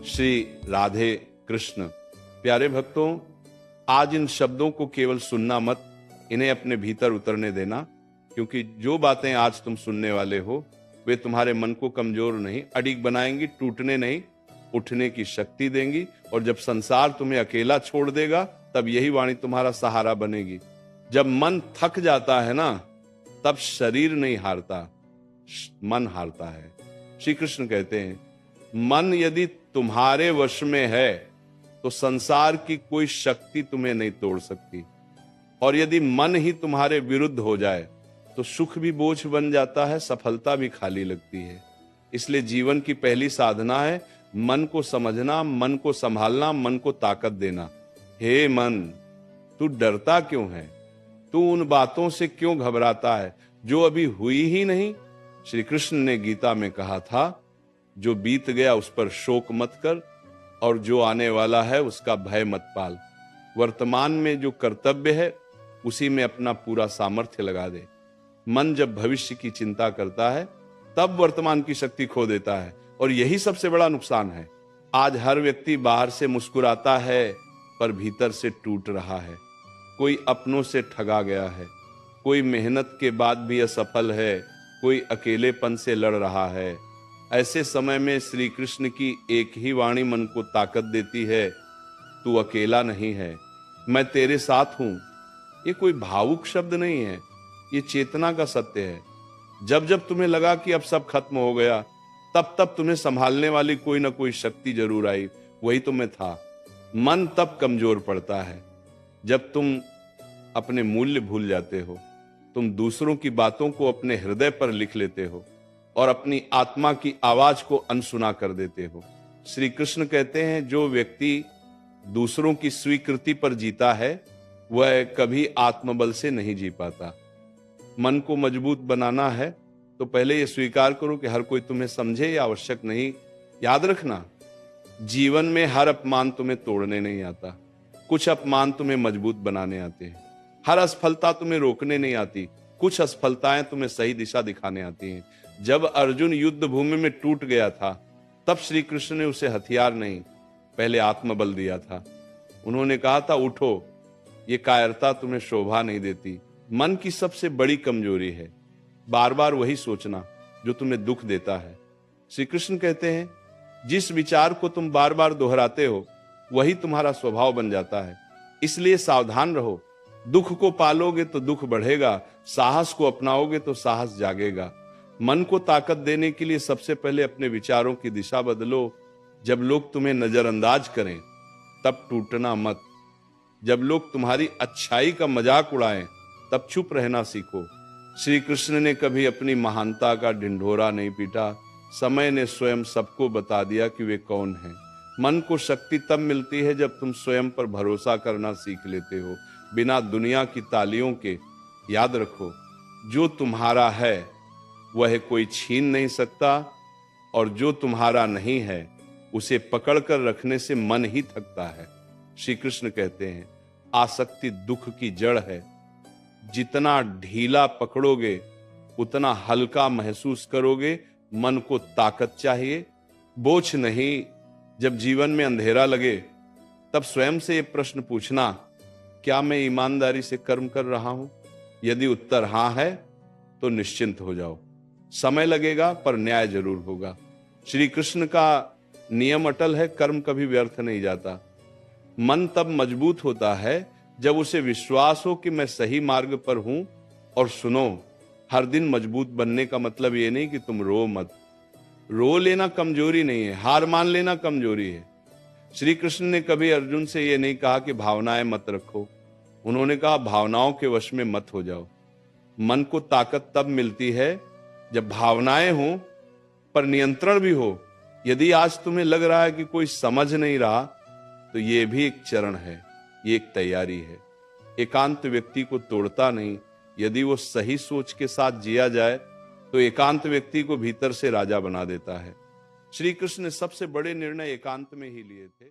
श्री राधे कृष्ण। प्यारे भक्तों, आज इन शब्दों को केवल सुनना मत, इन्हें अपने भीतर उतरने देना, क्योंकि जो बातें आज तुम सुनने वाले हो वे तुम्हारे मन को कमजोर नहीं, अडिग बनाएंगी, टूटने नहीं, उठने की शक्ति देंगी। और जब संसार तुम्हें अकेला छोड़ देगा तब यही वाणी तुम्हारा सहारा बनेगी। जब मन थक जाता है ना, तब शरीर नहीं हारता, मन हारता है। श्री कृष्ण कहते हैं, मन यदि तुम्हारे वश में है तो संसार की कोई शक्ति तुम्हें नहीं तोड़ सकती, और यदि मन ही तुम्हारे विरुद्ध हो जाए तो सुख भी बोझ बन जाता है, सफलता भी खाली लगती है। इसलिए जीवन की पहली साधना है मन को समझना, मन को संभालना, मन को ताकत देना। हे मन, तू डरता क्यों है? तू उन बातों से क्यों घबराता है जो अभी हुई ही नहीं? श्री कृष्ण ने गीता में कहा था, जो बीत गया उस पर शोक मत कर, और जो आने वाला है उसका भय मत पाल। वर्तमान में जो कर्तव्य है उसी में अपना पूरा सामर्थ्य लगा दे। मन जब भविष्य की चिंता करता है तब वर्तमान की शक्ति खो देता है, और यही सबसे बड़ा नुकसान है। आज हर व्यक्ति बाहर से मुस्कुराता है पर भीतर से टूट रहा है। कोई अपनों से ठगा गया है, कोई मेहनत के बाद भी असफल है, कोई अकेलेपन से लड़ रहा है। ऐसे समय में श्री कृष्ण की एक ही वाणी मन को ताकत देती है, तू अकेला नहीं है, मैं तेरे साथ हूं। ये कोई भावुक शब्द नहीं है, ये चेतना का सत्य है। जब जब तुम्हें लगा कि अब सब खत्म हो गया, तब तब तुम्हें संभालने वाली कोई ना कोई शक्ति जरूर आई, वही तो मैं था। मन तब कमजोर पड़ता है जब तुम अपने मूल्य भूल जाते हो, तुम दूसरों की बातों को अपने हृदय पर लिख लेते हो और अपनी आत्मा की आवाज को अनसुना कर देते हो। श्री कृष्ण कहते हैं, जो व्यक्ति दूसरों की स्वीकृति पर जीता है वह कभी आत्मबल से नहीं जी पाता। मन को मजबूत बनाना है तो पहले यह स्वीकार करो कि हर कोई तुम्हें समझे या आवश्यक नहीं। याद रखना, जीवन में हर अपमान तुम्हें तोड़ने नहीं आता, कुछ अपमान तुम्हें मजबूत बनाने आते हैं। हर असफलता तुम्हें रोकने नहीं आती, कुछ असफलताएं तुम्हें सही दिशा दिखाने आती हैं। जब अर्जुन युद्ध भूमि में टूट गया था तब श्री कृष्ण ने उसे हथियार नहीं, पहले आत्मबल दिया था। उन्होंने कहा था, उठो, ये कायरता तुम्हें शोभा नहीं देती। मन की सबसे बड़ी कमजोरी है बार बार वही सोचना जो तुम्हें दुख देता है। श्री कृष्ण कहते हैं, जिस विचार को तुम बार बार दोहराते हो वही तुम्हारा स्वभाव बन जाता है। इसलिए सावधान रहो। दुख को पालोगे तो दुख बढ़ेगा, साहस को अपनाओगे तो साहस जागेगा। मन को ताकत देने के लिए सबसे पहले अपने विचारों की दिशा बदलो। जब लोग तुम्हें नजरअंदाज करें तब टूटना मत। जब लोग तुम्हारी अच्छाई का मजाक उड़ाएं तब चुप रहना सीखो। श्री कृष्ण ने कभी अपनी महानता का ढिंढोरा नहीं पीटा, समय ने स्वयं सबको बता दिया कि वे कौन हैं। मन को शक्ति तब मिलती है जब तुम स्वयं पर भरोसा करना सीख लेते हो, बिना दुनिया की तालियों के। याद रखो, जो तुम्हारा है वह कोई छीन नहीं सकता, और जो तुम्हारा नहीं है उसे पकड़कर रखने से मन ही थकता है। श्री कृष्ण कहते हैं, आसक्ति दुख की जड़ है। जितना ढीला पकड़ोगे उतना हल्का महसूस करोगे। मन को ताकत चाहिए, बोझ नहीं। जब जीवन में अंधेरा लगे तब स्वयं से ये प्रश्न पूछना, क्या मैं ईमानदारी से कर्म कर रहा हूं? यदि उत्तर हां है तो निश्चिंत हो जाओ। समय लगेगा पर न्याय जरूर होगा। श्री कृष्ण का नियम अटल है, कर्म कभी व्यर्थ नहीं जाता। मन तब मजबूत होता है जब उसे विश्वास हो कि मैं सही मार्ग पर हूं। और सुनो, हर दिन मजबूत बनने का मतलब ये नहीं कि तुम रो मत। रो लेना कमजोरी नहीं है, हार मान लेना कमजोरी है। श्री कृष्ण ने कभी अर्जुन से ये नहीं कहा कि भावनाएं मत रखो, उन्होंने कहा भावनाओं के वश में मत हो जाओ। मन को ताकत तब मिलती है जब भावनाएं हो पर नियंत्रण भी हो। यदि आज तुम्हें लग रहा है कि कोई समझ नहीं रहा तो ये भी एक चरण है, ये एक तैयारी है। एकांत व्यक्ति को तोड़ता नहीं, यदि वो सही सोच के साथ जिया जाए तो एकांत व्यक्ति को भीतर से राजा बना देता है। श्री कृष्ण ने सबसे बड़े निर्णय एकांत में ही लिए थे।